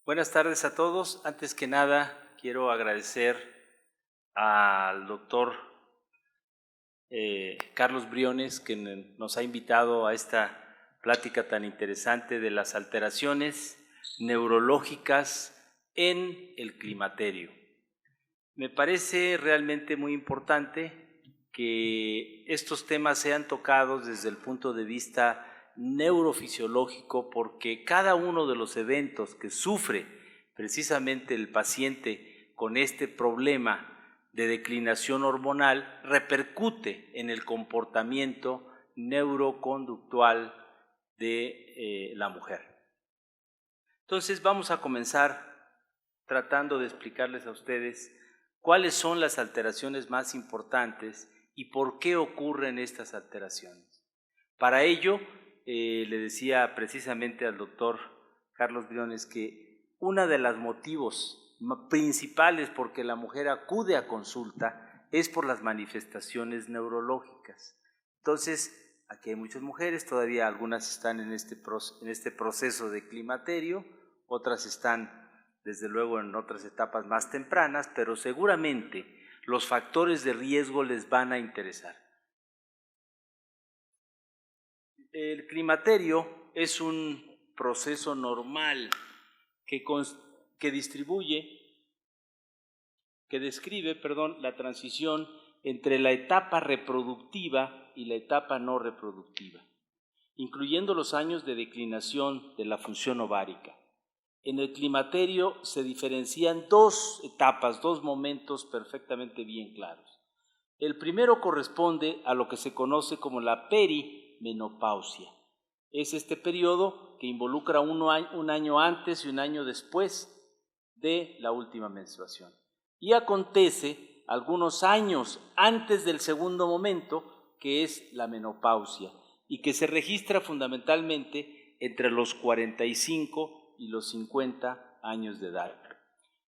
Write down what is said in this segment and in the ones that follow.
Buenas tardes a todos. Antes que nada, quiero agradecer al doctor Carlos Briones, que nos ha invitado a esta plática tan interesante de las alteraciones neurológicas en el climaterio. Me parece realmente muy importante que estos temas sean tocados desde el punto de vista neurofisiológico, porque cada uno de los eventos que sufre precisamente el paciente con este problema de declinación hormonal repercute en el comportamiento neuroconductual de la mujer. Entonces vamos a comenzar tratando de explicarles a ustedes cuáles son las alteraciones más importantes y por qué ocurren estas alteraciones. Para ello, le decía precisamente al doctor Carlos Briones que uno de los motivos principales por que la mujer acude a consulta es por las manifestaciones neurológicas. Entonces, aquí hay muchas mujeres, todavía algunas están en este proceso de climaterio, otras están desde luego en otras etapas más tempranas, pero seguramente los factores de riesgo les van a interesar. El climaterio es un proceso normal que describe la transición entre la etapa reproductiva y la etapa no reproductiva, incluyendo los años de declinación de la función ovárica. En el climaterio se diferencian dos etapas, dos momentos perfectamente bien claros. El primero corresponde a lo que se conoce como la perimenopausia. Es este periodo que involucra un año antes y un año después de la última menstruación. Y acontece algunos años antes del segundo momento, que es la menopausia, y que se registra fundamentalmente entre los 45 y los 50 años de edad.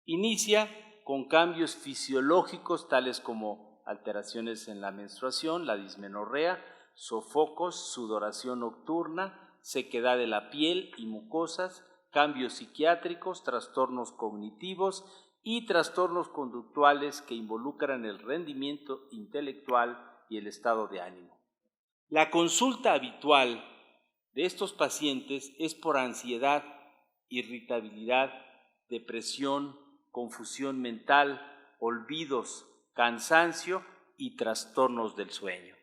Inicia con cambios fisiológicos tales como alteraciones en la menstruación, la dismenorrea, sofocos, sudoración nocturna, sequedad de la piel y mucosas, cambios psiquiátricos, trastornos cognitivos y trastornos conductuales que involucran el rendimiento intelectual y el estado de ánimo. La consulta habitual de estos pacientes es por ansiedad, irritabilidad, depresión, confusión mental, olvidos, cansancio y trastornos del sueño.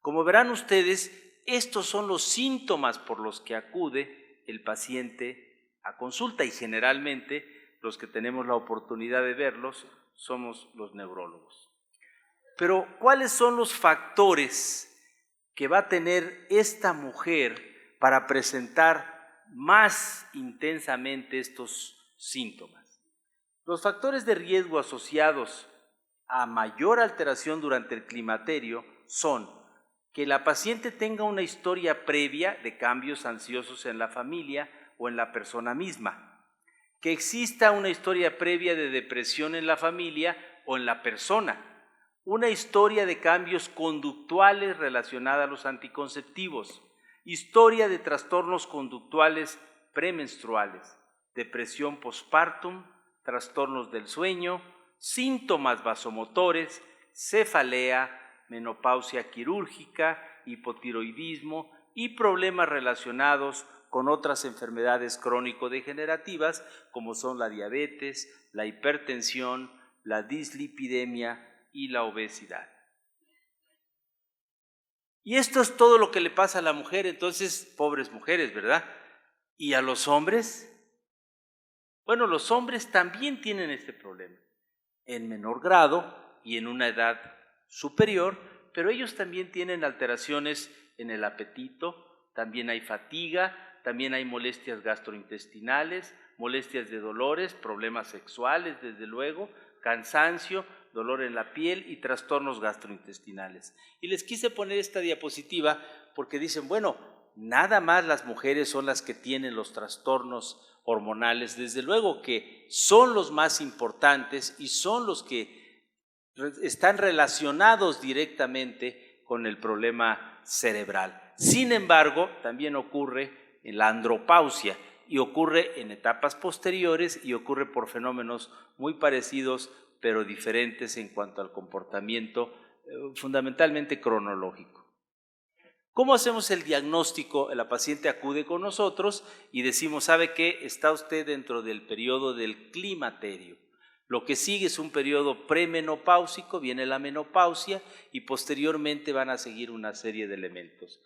Como verán ustedes, estos son los síntomas por los que acude el paciente a consulta y generalmente los que tenemos la oportunidad de verlos somos los neurólogos. Pero, ¿cuáles son los factores que va a tener esta mujer para presentar más intensamente estos síntomas? Los factores de riesgo asociados a mayor alteración durante el climaterio son que la paciente tenga una historia previa de cambios ansiosos en la familia o en la persona misma, que exista una historia previa de depresión en la familia o en la persona, una historia de cambios conductuales relacionada a los anticonceptivos, historia de trastornos conductuales premenstruales, depresión postpartum, trastornos del sueño, síntomas vasomotores, cefalea, menopausia quirúrgica, hipotiroidismo y problemas relacionados con otras enfermedades crónico-degenerativas como son la diabetes, la hipertensión, la dislipidemia y la obesidad. Y esto es todo lo que le pasa a la mujer, entonces, pobres mujeres, ¿verdad? ¿Y a los hombres? Bueno, los hombres también tienen este problema, en menor grado y en una edad superior, pero ellos también tienen alteraciones en el apetito, también hay fatiga, también hay molestias gastrointestinales, molestias de dolores, problemas sexuales, desde luego, cansancio, dolor en la piel y trastornos gastrointestinales. Y les quise poner esta diapositiva porque dicen, bueno, nada más las mujeres son las que tienen los trastornos hormonales, desde luego que son los más importantes y son los que están relacionados directamente con el problema cerebral. Sin embargo, también ocurre en la andropausia, y ocurre en etapas posteriores y ocurre por fenómenos muy parecidos pero diferentes en cuanto al comportamiento, fundamentalmente cronológico. ¿Cómo hacemos el diagnóstico? La paciente acude con nosotros y decimos, ¿sabe qué? Está usted dentro del periodo del climaterio. Lo que sigue es un periodo premenopáusico, viene la menopausia y posteriormente van a seguir una serie de elementos.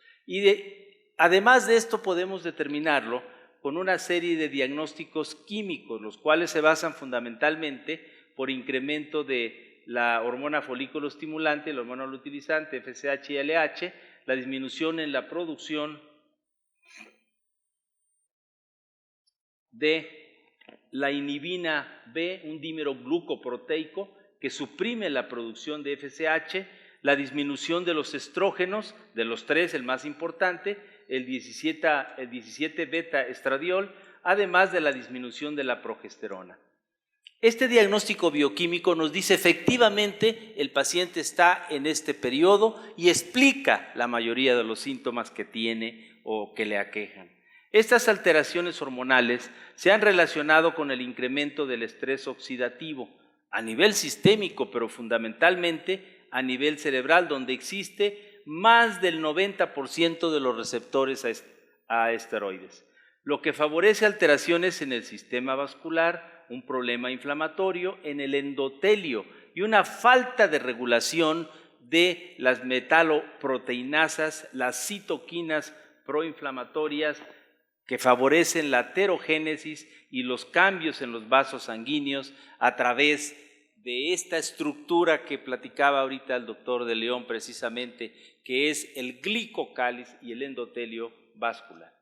Además de esto podemos determinarlo con una serie de diagnósticos químicos, los cuales se basan fundamentalmente por incremento de la hormona folículo estimulante, la hormona luteolizante, FSH y LH, la disminución en la producción de la inhibina B, un dímero glucoproteico que suprime la producción de FSH, la disminución de los estrógenos, de los tres, el más importante, el 17 beta estradiol, además de la disminución de la progesterona. Este diagnóstico bioquímico nos dice efectivamente el paciente está en este periodo y explica la mayoría de los síntomas que tiene o que le aquejan. Estas alteraciones hormonales se han relacionado con el incremento del estrés oxidativo a nivel sistémico, pero fundamentalmente a nivel cerebral, donde existe más del 90% de los receptores a esteroides, lo que favorece alteraciones en el sistema vascular, un problema inflamatorio en el endotelio y una falta de regulación de las metaloproteinasas, las citoquinas proinflamatorias que favorecen la aterogénesis y los cambios en los vasos sanguíneos a través de esta estructura que platicaba ahorita el doctor de León precisamente, que es el glicocáliz y el endotelio vascular.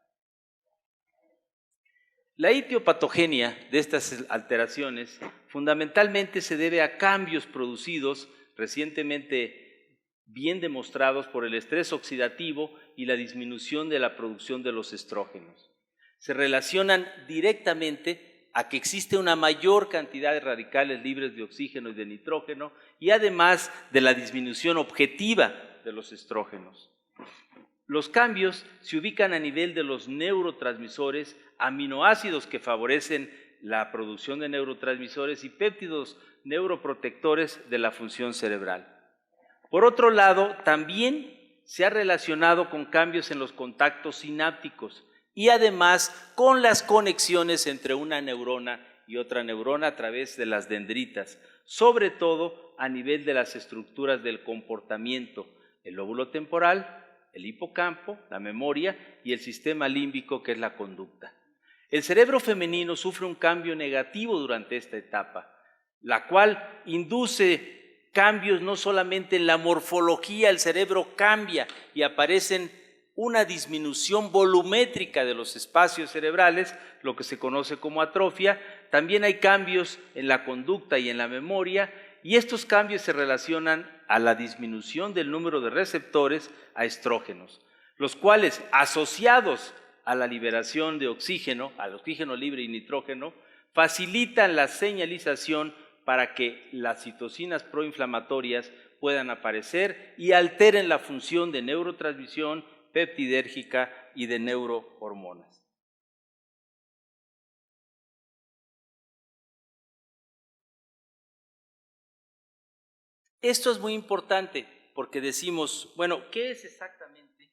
La etiopatogenia de estas alteraciones fundamentalmente se debe a cambios producidos recientemente bien demostrados por el estrés oxidativo y la disminución de la producción de los estrógenos. Se relacionan directamente a que existe una mayor cantidad de radicales libres de oxígeno y de nitrógeno y además de la disminución objetiva de los estrógenos. Los cambios se ubican a nivel de los neurotransmisores, aminoácidos que favorecen la producción de neurotransmisores y péptidos neuroprotectores de la función cerebral. Por otro lado, también se ha relacionado con cambios en los contactos sinápticos y además con las conexiones entre una neurona y otra neurona a través de las dendritas, sobre todo a nivel de las estructuras del comportamiento, el lóbulo temporal, el hipocampo, la memoria y el sistema límbico, que es la conducta. El cerebro femenino sufre un cambio negativo durante esta etapa, la cual induce cambios no solamente en la morfología, el cerebro cambia y aparecen una disminución volumétrica de los espacios cerebrales, lo que se conoce como atrofia. También hay cambios en la conducta y en la memoria, y estos cambios se relacionan a la disminución del número de receptores a estrógenos, los cuales, asociados a la liberación de oxígeno, al oxígeno libre y nitrógeno, facilitan la señalización para que las citocinas proinflamatorias puedan aparecer y alteren la función de neurotransmisión peptidérgica y de neurohormonas. Esto es muy importante porque decimos, bueno, ¿qué es exactamente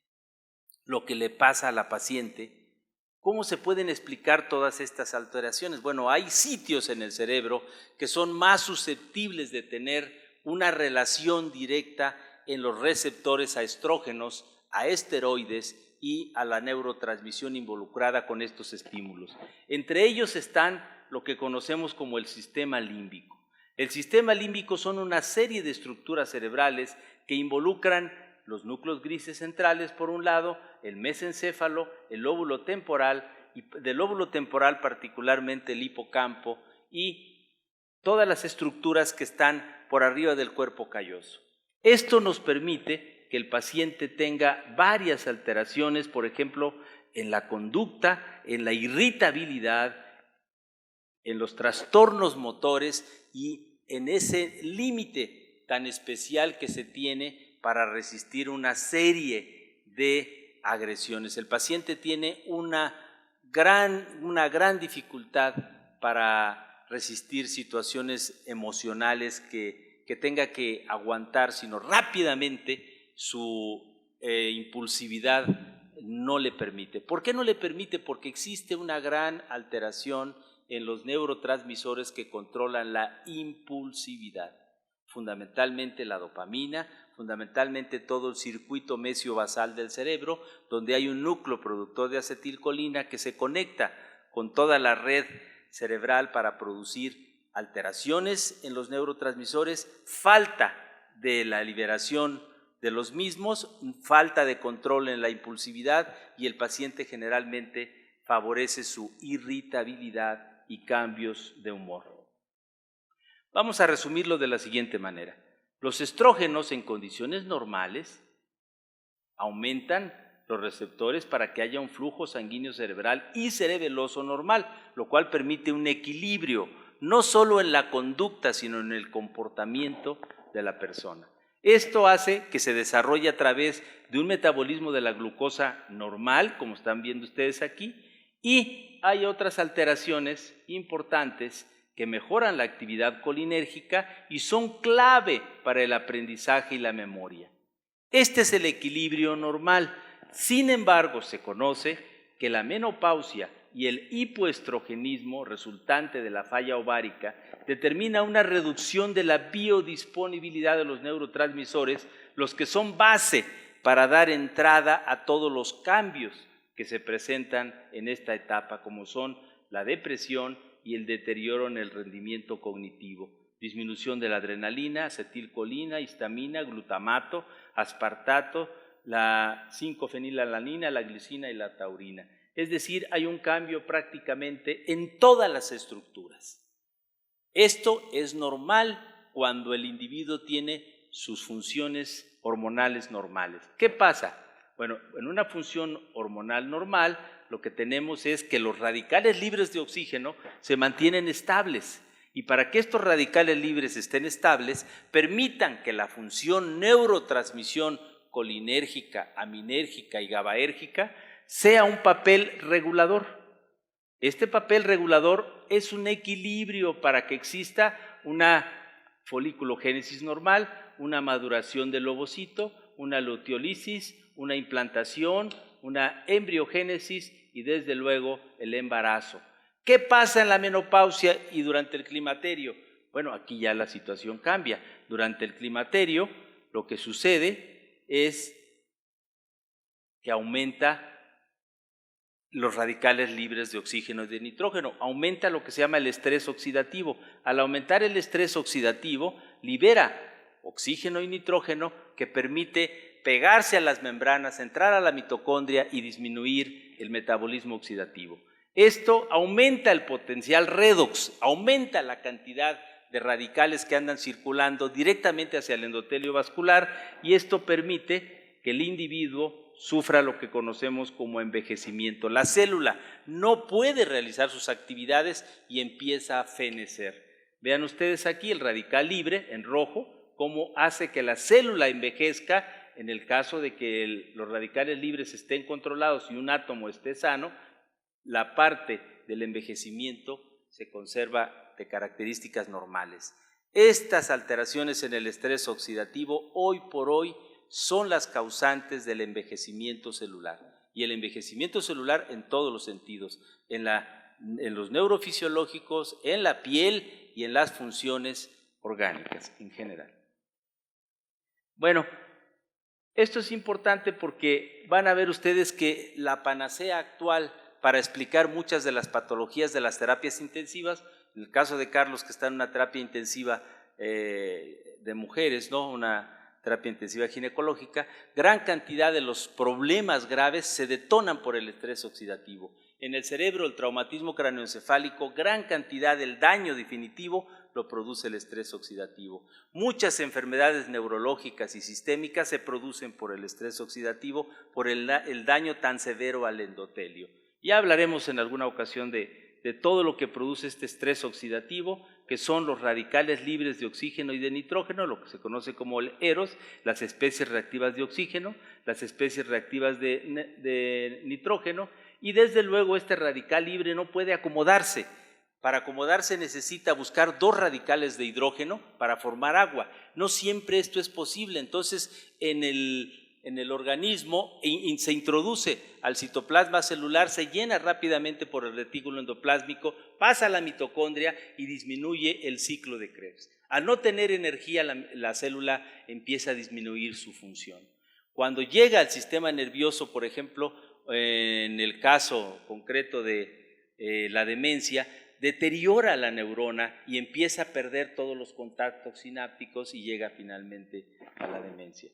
lo que le pasa a la paciente? ¿Cómo se pueden explicar todas estas alteraciones? Bueno, hay sitios en el cerebro que son más susceptibles de tener una relación directa en los receptores a estrógenos, a esteroides y a la neurotransmisión involucrada con estos estímulos. Entre ellos están lo que conocemos como el sistema límbico. El sistema límbico son una serie de estructuras cerebrales que involucran los núcleos grises centrales por un lado, el mesencéfalo, el lóbulo temporal, y del lóbulo temporal particularmente el hipocampo y todas las estructuras que están por arriba del cuerpo calloso. Esto nos permite que el paciente tenga varias alteraciones, por ejemplo, en la conducta, en la irritabilidad, en los trastornos motores y en ese límite tan especial que se tiene para resistir una serie de agresiones. El paciente tiene una una gran dificultad para resistir situaciones emocionales que tenga que aguantar, sino rápidamente su impulsividad no le permite. ¿Por qué no le permite? Porque existe una gran alteración en los neurotransmisores que controlan la impulsividad, fundamentalmente la dopamina, fundamentalmente todo el circuito mesio-basal del cerebro, donde hay un núcleo productor de acetilcolina que se conecta con toda la red cerebral para producir alteraciones en los neurotransmisores, falta de la liberación de los mismos, falta de control en la impulsividad, y el paciente generalmente favorece su irritabilidad y cambios de humor. Vamos a resumirlo de la siguiente manera. Los estrógenos en condiciones normales aumentan los receptores para que haya un flujo sanguíneo cerebral y cerebeloso normal, lo cual permite un equilibrio, no solo en la conducta, sino en el comportamiento de la persona. Esto hace que se desarrolle a través de un metabolismo de la glucosa normal, como están viendo ustedes aquí, y hay otras alteraciones importantes que mejoran la actividad colinérgica y son clave para el aprendizaje y la memoria. Este es el equilibrio normal. Sin embargo, se conoce que la menopausia y el hipoestrogenismo resultante de la falla ovárica determina una reducción de la biodisponibilidad de los neurotransmisores, los que son base para dar entrada a todos los cambios que se presentan en esta etapa, como son la depresión y el deterioro en el rendimiento cognitivo, disminución de la adrenalina, acetilcolina, histamina, glutamato, aspartato, la 5-fenilalanina, la glicina y la taurina. Es decir, hay un cambio prácticamente en todas las estructuras. Esto es normal cuando el individuo tiene sus funciones hormonales normales. ¿Qué pasa? Bueno, en una función hormonal normal, lo que tenemos es que los radicales libres de oxígeno se mantienen estables, y para que estos radicales libres estén estables, permitan que la función neurotransmisión colinérgica, aminérgica y GABAérgica sea un papel regulador. Este papel regulador es un equilibrio para que exista una foliculogénesis normal, una maduración del ovocito, una luteólisis, una implantación, una embriogénesis y desde luego el embarazo. ¿Qué pasa en la menopausia y durante el climaterio? Bueno, aquí ya la situación cambia. Durante el climaterio lo que sucede es que aumenta los radicales libres de oxígeno y de nitrógeno, aumenta lo que se llama el estrés oxidativo. Al aumentar el estrés oxidativo, libera oxígeno y nitrógeno que permite pegarse a las membranas, entrar a la mitocondria y disminuir el metabolismo oxidativo. Esto aumenta el potencial redox, aumenta la cantidad de radicales que andan circulando directamente hacia el endotelio vascular, y esto permite que el individuo sufra lo que conocemos como envejecimiento. La célula no puede realizar sus actividades y empieza a fenecer. Vean ustedes aquí el radical libre en rojo, cómo hace que la célula envejezca en el caso de que los radicales libres estén controlados y un átomo esté sano. La parte del envejecimiento se conserva de características normales. Estas alteraciones en el estrés oxidativo hoy por hoy son las causantes del envejecimiento celular, y el envejecimiento celular en todos los sentidos, en los neurofisiológicos, en la piel y en las funciones orgánicas en general. Bueno, esto es importante porque van a ver ustedes que la panacea actual para explicar muchas de las patologías de las terapias intensivas, en el caso de Carlos, que está en una terapia intensiva de mujeres, ¿no? Una terapia intensiva ginecológica, gran cantidad de los problemas graves se detonan por el estrés oxidativo. En el cerebro, el traumatismo cráneoencefálico, gran cantidad del daño definitivo lo produce el estrés oxidativo. Muchas enfermedades neurológicas y sistémicas se producen por el estrés oxidativo, por el daño tan severo al endotelio. Ya hablaremos en alguna ocasión de todo lo que produce este estrés oxidativo, que son los radicales libres de oxígeno y de nitrógeno, lo que se conoce como el EROS, las especies reactivas de oxígeno, las especies reactivas de nitrógeno, y desde luego este radical libre no puede acomodarse. Para acomodarse necesita buscar dos radicales de hidrógeno para formar agua. No siempre esto es posible, entonces en el organismo se introduce al citoplasma celular, se llena rápidamente por el retículo endoplásmico, pasa a la mitocondria y disminuye el ciclo de Krebs. Al no tener energía, la célula empieza a disminuir su función. Cuando llega al sistema nervioso, por ejemplo, en el caso concreto de la demencia, deteriora la neurona y empieza a perder todos los contactos sinápticos y llega finalmente a la demencia.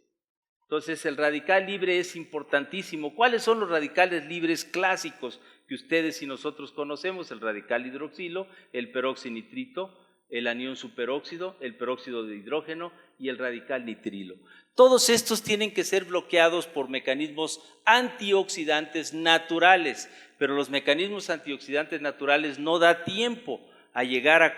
Entonces, el radical libre es importantísimo. ¿Cuáles son los radicales libres clásicos que ustedes y nosotros conocemos? El radical hidroxilo, el peroxinitrito, el anión superóxido, el peróxido de hidrógeno y el radical nitrilo. Todos estos tienen que ser bloqueados por mecanismos antioxidantes naturales, pero los mecanismos antioxidantes naturales no da tiempo a llegar a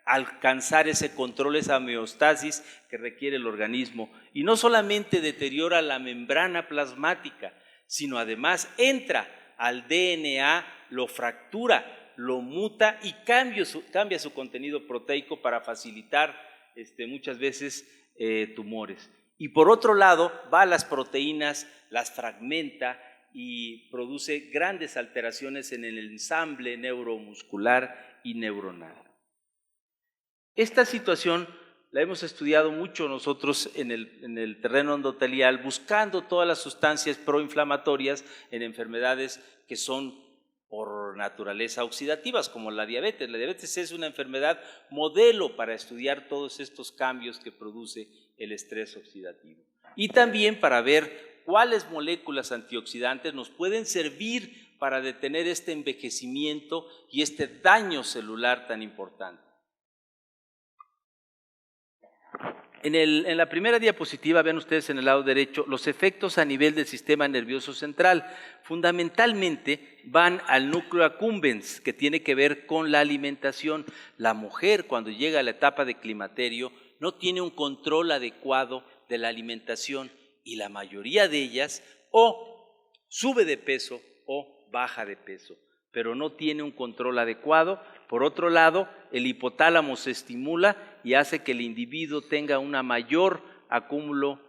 alcanzar ese control, esa homeostasis que requiere el organismo. Y no solamente deteriora la membrana plasmática, sino además entra al DNA, lo fractura, lo muta y cambia su contenido proteico para facilitar muchas veces tumores. Y por otro lado, va a las proteínas, las fragmenta y produce grandes alteraciones en el ensamble neuromuscular y neuronal. Esta situación la hemos estudiado mucho nosotros en el terreno endotelial, buscando todas las sustancias proinflamatorias en enfermedades que son por naturaleza oxidativas, como la diabetes. La diabetes es una enfermedad modelo para estudiar todos estos cambios que produce el estrés oxidativo. Y también para ver cuáles moléculas antioxidantes nos pueden servir para detener este envejecimiento y este daño celular tan importante. En la primera diapositiva, ven ustedes en el lado derecho, los efectos a nivel del sistema nervioso central. Fundamentalmente van al núcleo accumbens, que tiene que ver con la alimentación. La mujer, cuando llega a la etapa de climaterio, no tiene un control adecuado de la alimentación y la mayoría de ellas o sube de peso o baja de peso, pero no tiene un control adecuado. Por otro lado, el hipotálamo se estimula y hace que el individuo tenga una mayor acúmulo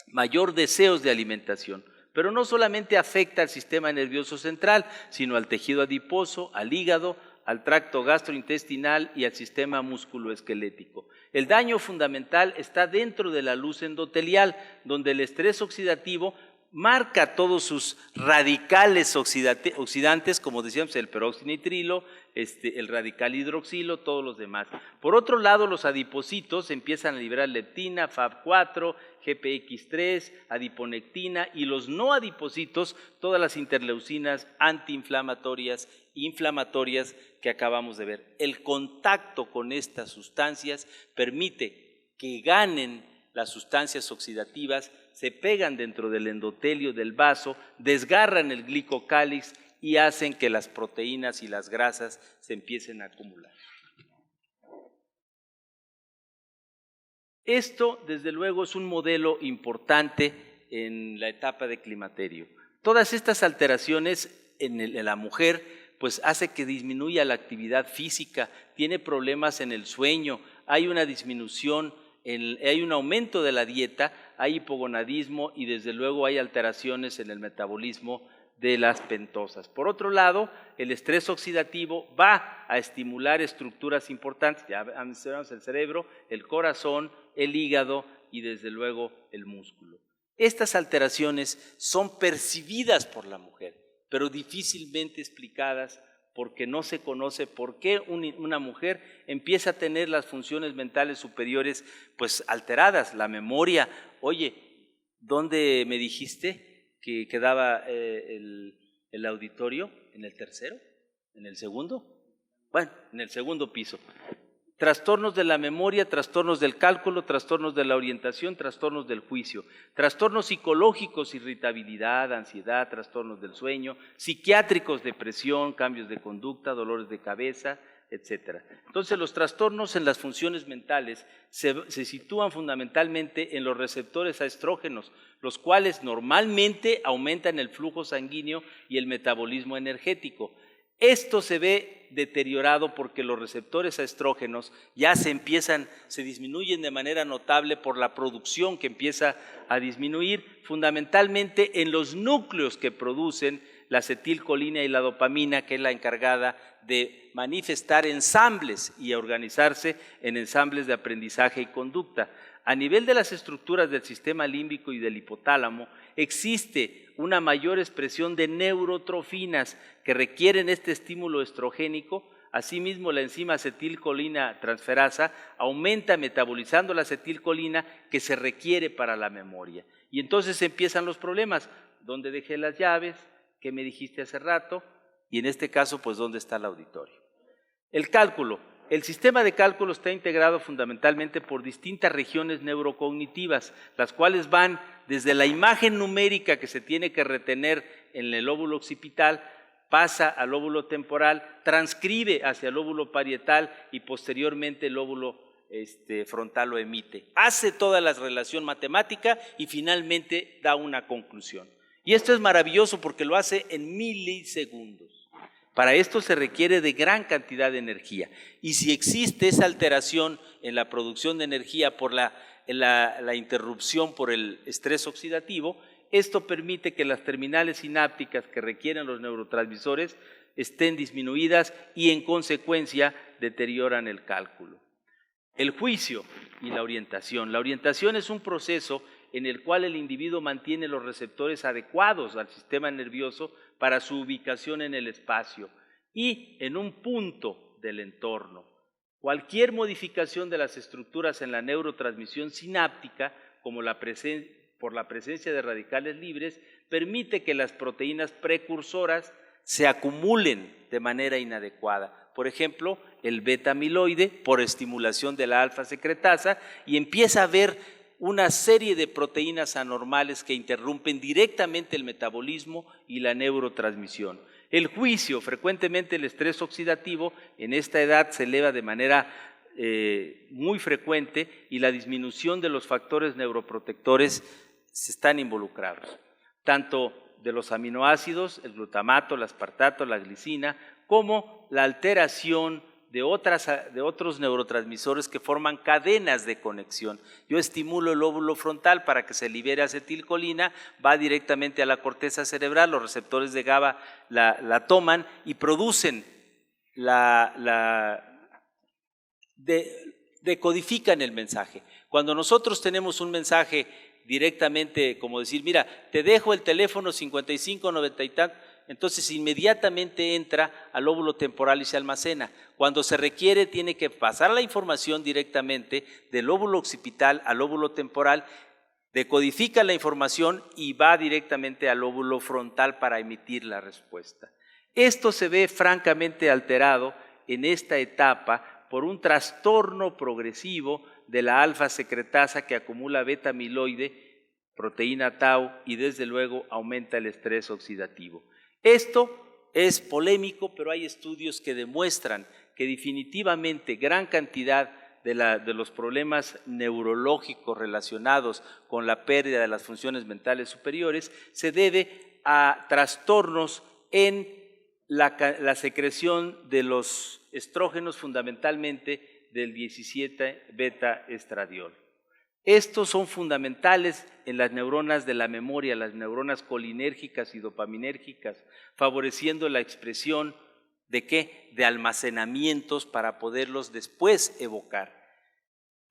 mayor deseos de alimentación. Pero no solamente afecta al sistema nervioso central, sino al tejido adiposo, al hígado, al tracto gastrointestinal y al sistema musculoesquelético. El daño fundamental está dentro de la luz endotelial, donde el estrés oxidativo marca todos sus radicales oxidantes, como decíamos, el peroxinitrilo, el radical hidroxilo, todos los demás. Por otro lado, los adipocitos empiezan a liberar leptina, FAB4, GPX3, adiponectina, y los no adipocitos, todas las interleucinas antiinflamatorias, inflamatorias que acabamos de ver. El contacto con estas sustancias permite que ganen las sustancias oxidativas, se pegan dentro del endotelio del vaso, desgarran el glicocálix y hacen que las proteínas y las grasas se empiecen a acumular. Esto, desde luego, es un modelo importante en la etapa de climaterio. Todas estas alteraciones en la mujer pues hace que disminuya la actividad física, tiene problemas en el sueño, hay una disminución, hay un aumento de la dieta, hay hipogonadismo y desde luego hay alteraciones en el metabolismo de las pentosas. Por otro lado, el estrés oxidativo va a estimular estructuras importantes, ya mencionamos el cerebro, el corazón, el hígado y desde luego el músculo. Estas alteraciones son percibidas por la mujer, pero difícilmente explicadas porque no se conoce por qué una mujer empieza a tener las funciones mentales superiores pues alteradas, la memoria. Oye, ¿dónde me dijiste que quedaba el auditorio? ¿En el tercero? ¿En el segundo? Bueno, en el segundo piso. Trastornos de la memoria, trastornos del cálculo, trastornos de la orientación, trastornos del juicio, trastornos psicológicos, irritabilidad, ansiedad, trastornos del sueño, psiquiátricos, depresión, cambios de conducta, dolores de cabeza, etcétera. Entonces, los trastornos en las funciones mentales se sitúan fundamentalmente en los receptores a estrógenos, los cuales normalmente aumentan el flujo sanguíneo y el metabolismo energético. Esto se ve deteriorado porque los receptores a estrógenos ya se disminuyen de manera notable por la producción que empieza a disminuir, fundamentalmente en los núcleos que producen la acetilcolina y la dopamina, que es la encargada de manifestar ensambles y a organizarse en ensambles de aprendizaje y conducta. A nivel de las estructuras del sistema límbico y del hipotálamo, existe una mayor expresión de neurotrofinas que requieren este estímulo estrogénico. Asimismo, la enzima acetilcolina transferasa aumenta metabolizando la acetilcolina que se requiere para la memoria. Y entonces empiezan los problemas. ¿Dónde dejé las llaves? ¿Qué me dijiste hace rato? Y en este caso, pues, ¿dónde está el auditorio? El cálculo. El sistema de cálculo está integrado fundamentalmente por distintas regiones neurocognitivas, las cuales van desde la imagen numérica que se tiene que retener en el lóbulo occipital, pasa al lóbulo temporal, transcribe hacia el lóbulo parietal y posteriormente el lóbulo frontal lo emite. Hace toda la relación matemática y finalmente da una conclusión. Y esto es maravilloso porque lo hace en milisegundos. Para esto se requiere de gran cantidad de energía. Y si existe esa alteración en la producción de energía por la interrupción por el estrés oxidativo, esto permite que las terminales sinápticas que requieren los neurotransmisores estén disminuidas y en consecuencia deterioran el cálculo. El juicio y la orientación. La orientación es un proceso en el cual el individuo mantiene los receptores adecuados al sistema nervioso para su ubicación en el espacio y en un punto del entorno. Cualquier modificación de las estructuras en la neurotransmisión sináptica, como por la presencia de radicales libres, permite que las proteínas precursoras se acumulen de manera inadecuada. Por ejemplo, el beta-amiloide por estimulación de la alfa-secretasa, y empieza a haber una serie de proteínas anormales que interrumpen directamente el metabolismo y la neurotransmisión. El juicio, frecuentemente el estrés oxidativo, en esta edad se eleva de manera muy frecuente y la disminución de los factores neuroprotectores están involucrados, tanto de los aminoácidos, el glutamato, el aspartato, la glicina, como la alteración de otros neurotransmisores que forman cadenas de conexión. Yo estimulo el lóbulo frontal para que se libere acetilcolina, va directamente a la corteza cerebral, los receptores de GABA la toman y producen decodifican el mensaje. Cuando nosotros tenemos un mensaje directamente, como decir, mira, te dejo el teléfono 5590 y tal, entonces inmediatamente entra al lóbulo temporal y se almacena. Cuando se requiere, tiene que pasar la información directamente del lóbulo occipital al lóbulo temporal, decodifica la información y va directamente al lóbulo frontal para emitir la respuesta. Esto se ve francamente alterado en esta etapa por un trastorno progresivo de la alfa-secretasa que acumula beta-amiloide, proteína tau, y desde luego aumenta el estrés oxidativo. Esto es polémico, pero hay estudios que demuestran que definitivamente gran cantidad de los problemas neurológicos relacionados con la pérdida de las funciones mentales superiores se debe a trastornos en la secreción de los estrógenos, fundamentalmente del 17 beta-estradiol. Estos son fundamentales en las neuronas de la memoria, las neuronas colinérgicas y dopaminérgicas, favoreciendo la expresión ¿de qué? De almacenamientos para poderlos después evocar.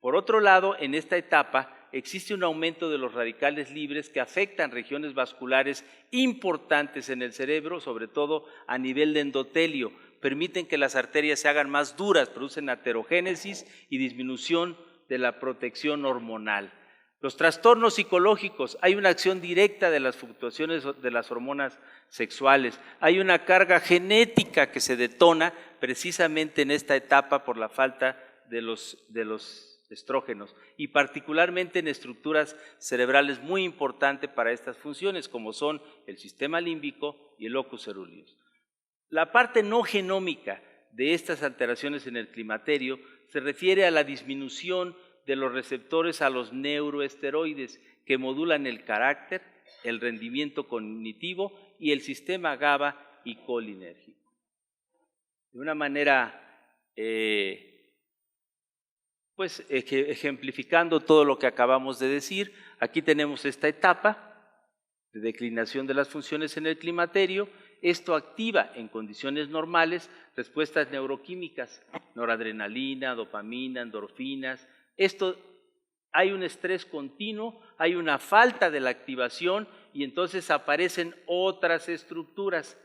Por otro lado, en esta etapa existe un aumento de los radicales libres que afectan regiones vasculares importantes en el cerebro, sobre todo a nivel de endotelio, permiten que las arterias se hagan más duras, producen aterogénesis y disminución de la protección hormonal. Los trastornos psicológicos, hay una acción directa de las fluctuaciones de las hormonas sexuales, hay una carga genética que se detona precisamente en esta etapa por la falta de los estrógenos y particularmente en estructuras cerebrales muy importantes para estas funciones como son el sistema límbico y el locus coeruleus. La parte no genómica de estas alteraciones en el climaterio se refiere a la disminución de los receptores a los neuroesteroides que modulan el carácter, el rendimiento cognitivo y el sistema GABA y colinérgico. De una manera, ejemplificando todo lo que acabamos de decir, aquí tenemos esta etapa de declinación de las funciones en el climaterio. Esto activa en condiciones normales respuestas neuroquímicas, noradrenalina, dopamina, endorfinas. Hay un estrés continuo, hay una falta de la activación y entonces aparecen otras estructuras.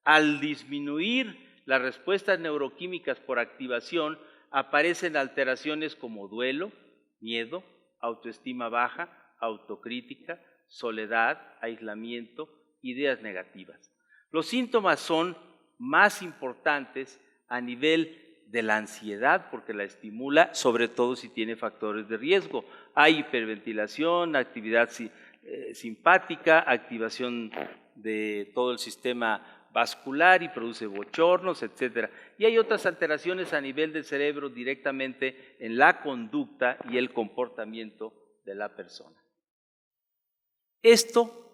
Al disminuir las respuestas neuroquímicas por activación, aparecen alteraciones como duelo, miedo, autoestima baja, autocrítica, soledad, aislamiento, ideas negativas. Los síntomas son más importantes a nivel de la ansiedad, porque la estimula, sobre todo si tiene factores de riesgo. Hay hiperventilación, actividad simpática, activación de todo el sistema vascular y produce bochornos, etc. Y hay otras alteraciones a nivel del cerebro directamente en la conducta y el comportamiento de la persona. Esto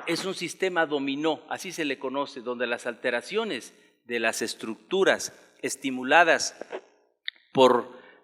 es un sistema dominó, así se le conoce, donde las alteraciones de las estructuras estimuladas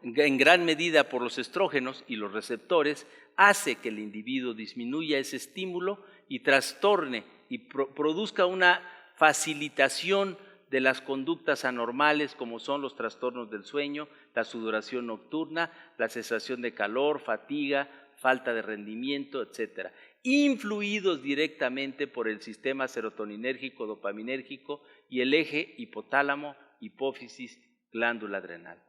en gran medida por los estrógenos y los receptores hace que el individuo disminuya ese estímulo y trastorne y produzca una facilitación de las conductas anormales como son los trastornos del sueño, la sudoración nocturna, la sensación de calor, fatiga, falta de rendimiento, etcétera, influidos directamente por el sistema serotoninérgico, dopaminérgico y el eje hipotálamo, hipófisis, glándula adrenal.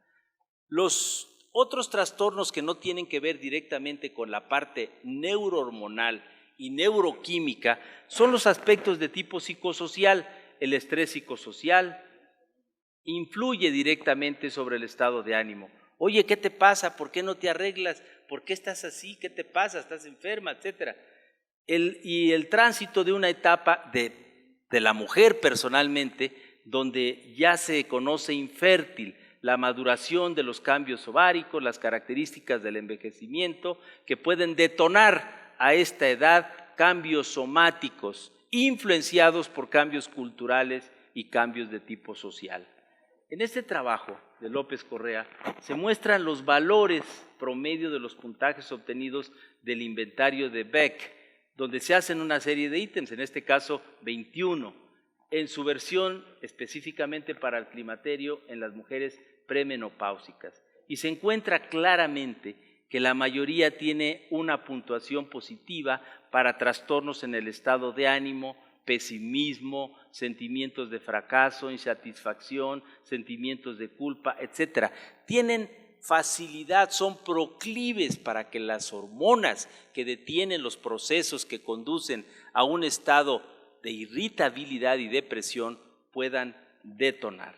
Los otros trastornos que no tienen que ver directamente con la parte neurohormonal y neuroquímica son los aspectos de tipo psicosocial. El estrés psicosocial influye directamente sobre el estado de ánimo. Oye, ¿qué te pasa? ¿Por qué no te arreglas? ¿Por qué estás así? ¿Qué te pasa? ¿Estás enferma? Etcétera. Y el tránsito de una etapa de la mujer personalmente, donde ya se conoce infértil, la maduración de los cambios ováricos, las características del envejecimiento, que pueden detonar a esta edad cambios somáticos, influenciados por cambios culturales y cambios de tipo social. En este trabajo de López Correa se muestran los valores promedio de los puntajes obtenidos del inventario de Beck, donde se hacen una serie de ítems, en este caso 21, en su versión específicamente para el climaterio en las mujeres premenopáusicas. Y se encuentra claramente que la mayoría tiene una puntuación positiva para trastornos en el estado de ánimo, pesimismo, sentimientos de fracaso, insatisfacción, sentimientos de culpa, etc. Tienen facilidad, son proclives para que las hormonas que detienen los procesos que conducen a un estado de irritabilidad y depresión puedan detonar.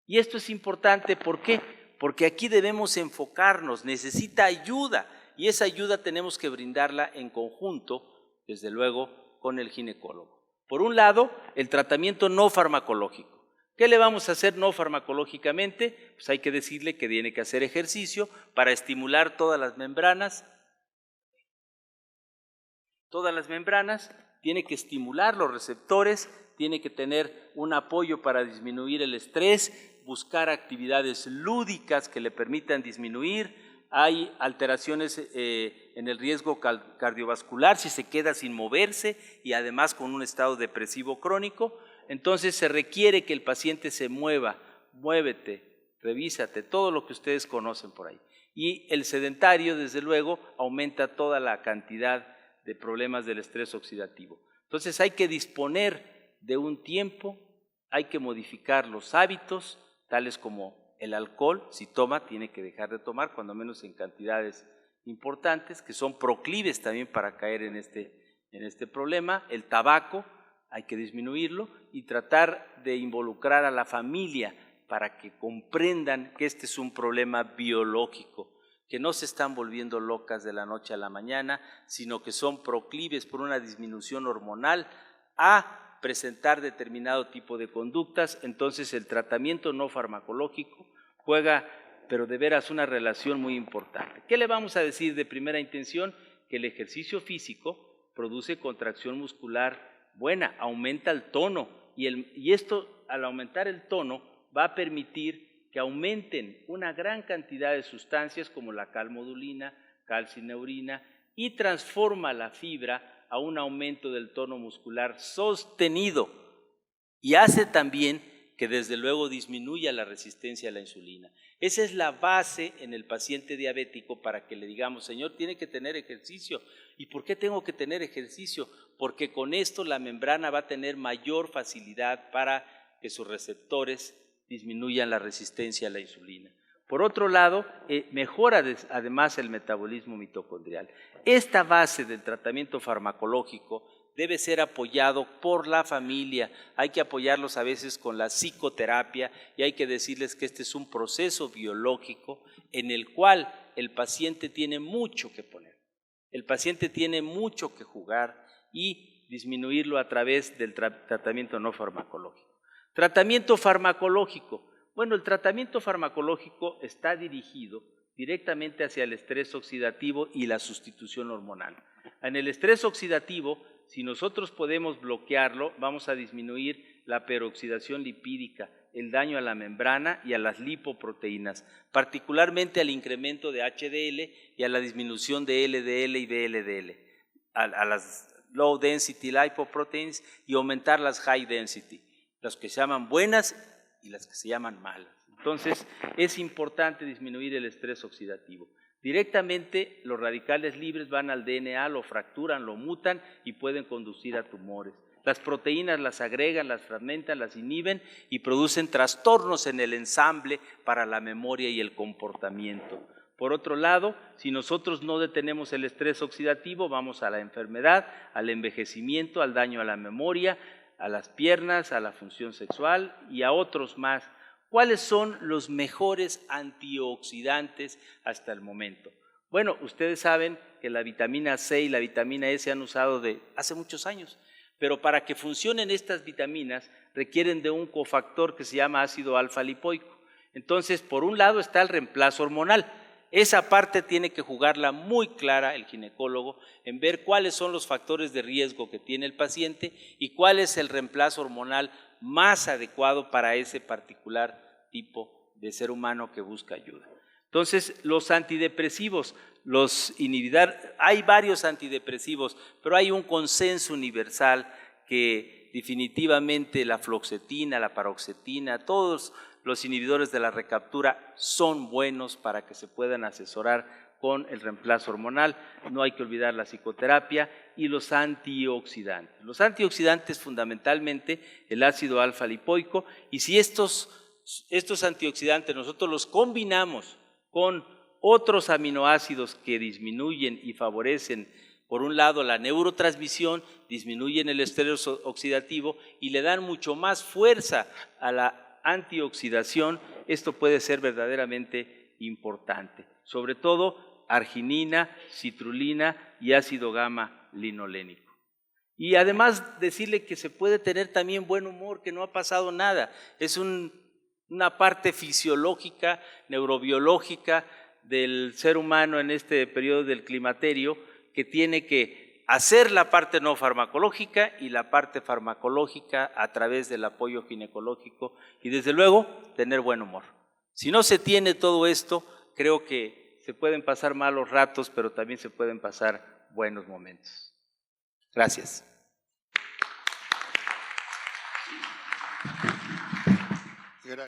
Y esto es importante, ¿por qué? Porque aquí debemos enfocarnos, necesita ayuda, y esa ayuda tenemos que brindarla en conjunto, desde luego, con el ginecólogo. Por un lado, el tratamiento no farmacológico. ¿Qué le vamos a hacer no farmacológicamente? Pues hay que decirle que tiene que hacer ejercicio para estimular todas las membranas, tiene que estimular los receptores, tiene que tener un apoyo para disminuir el estrés, buscar actividades lúdicas que le permitan disminuir. Hay alteraciones en el riesgo cardiovascular si se queda sin moverse y además con un estado depresivo crónico. Entonces se requiere que el paciente se mueva, muévete, revísate, todo lo que ustedes conocen por ahí. Y el sedentario, desde luego, aumenta toda la cantidad de problemas del estrés oxidativo. Entonces hay que disponer de un tiempo, hay que modificar los hábitos, tales como el alcohol, si toma, tiene que dejar de tomar, cuando menos en cantidades importantes, que son proclives también para caer en este problema. El tabaco, hay que disminuirlo y tratar de involucrar a la familia para que comprendan que este es un problema biológico, que no se están volviendo locas de la noche a la mañana, sino que son proclives por una disminución hormonal a a presentar determinado tipo de conductas, entonces el tratamiento no farmacológico juega, pero de veras, una relación muy importante. ¿Qué le vamos a decir de primera intención? Que el ejercicio físico produce contracción muscular buena, aumenta el tono, y esto, al aumentar el tono, va a permitir que aumenten una gran cantidad de sustancias como la calmodulina, calcineurina, y transforma la fibra a un aumento del tono muscular sostenido, y hace también que desde luego disminuya la resistencia a la insulina. Esa es la base en el paciente diabético para que le digamos, señor, tiene que tener ejercicio. ¿Y por qué tengo que tener ejercicio? Porque con esto la membrana va a tener mayor facilidad para que sus receptores disminuyan la resistencia a la insulina. Por otro lado, mejora además el metabolismo mitocondrial. Esta base del tratamiento farmacológico debe ser apoyado por la familia. Hay que apoyarlos a veces con la psicoterapia y hay que decirles que este es un proceso biológico en el cual el paciente tiene mucho que poner. El paciente tiene mucho que jugar y disminuirlo a través del tratamiento no farmacológico. Tratamiento farmacológico. Bueno, el tratamiento farmacológico está dirigido directamente hacia el estrés oxidativo y la sustitución hormonal. En el estrés oxidativo, si nosotros podemos bloquearlo, vamos a disminuir la peroxidación lipídica, el daño a la membrana y a las lipoproteínas, particularmente al incremento de HDL y a la disminución de LDL y VLDL, a las low density lipoproteins y aumentar las high density, las que se llaman buenas y las que se llaman malas. Entonces, es importante disminuir el estrés oxidativo. Directamente los radicales libres van al DNA, lo fracturan, lo mutan y pueden conducir a tumores. Las proteínas las agregan, las fragmentan, las inhiben y producen trastornos en el ensamble para la memoria y el comportamiento. Por otro lado, si nosotros no detenemos el estrés oxidativo, vamos a la enfermedad, al envejecimiento, al daño a la memoria, a las piernas, a la función sexual y a otros más. ¿Cuáles son los mejores antioxidantes hasta el momento? Bueno, ustedes saben que la vitamina C y la vitamina E se han usado de hace muchos años, pero para que funcionen estas vitaminas requieren de un cofactor que se llama ácido alfa-lipoico. Entonces, por un lado está el reemplazo hormonal. Esa parte tiene que jugarla muy clara el ginecólogo en ver cuáles son los factores de riesgo que tiene el paciente y cuál es el reemplazo hormonal más adecuado para ese particular tipo de ser humano que busca ayuda. Entonces, los antidepresivos, hay varios antidepresivos, pero hay un consenso universal que definitivamente la fluoxetina, la paroxetina, todos los inhibidores de la recaptura son buenos para que se puedan asesorar con el reemplazo hormonal. No hay que olvidar la psicoterapia y los antioxidantes. Los antioxidantes fundamentalmente el ácido alfa-lipoico, y si estos antioxidantes nosotros los combinamos con otros aminoácidos que disminuyen y favorecen, por un lado, la neurotransmisión, disminuyen el estrés oxidativo y le dan mucho más fuerza a la antioxidación, esto puede ser verdaderamente importante. Sobre todo arginina, citrulina y ácido gamma-linolénico. Y además decirle que se puede tener también buen humor, que no ha pasado nada. Es una parte fisiológica, neurobiológica del ser humano en este periodo del climaterio que tiene que hacer la parte no farmacológica y la parte farmacológica a través del apoyo ginecológico y desde luego tener buen humor. Si no se tiene todo esto, creo que se pueden pasar malos ratos, pero también se pueden pasar buenos momentos. Gracias.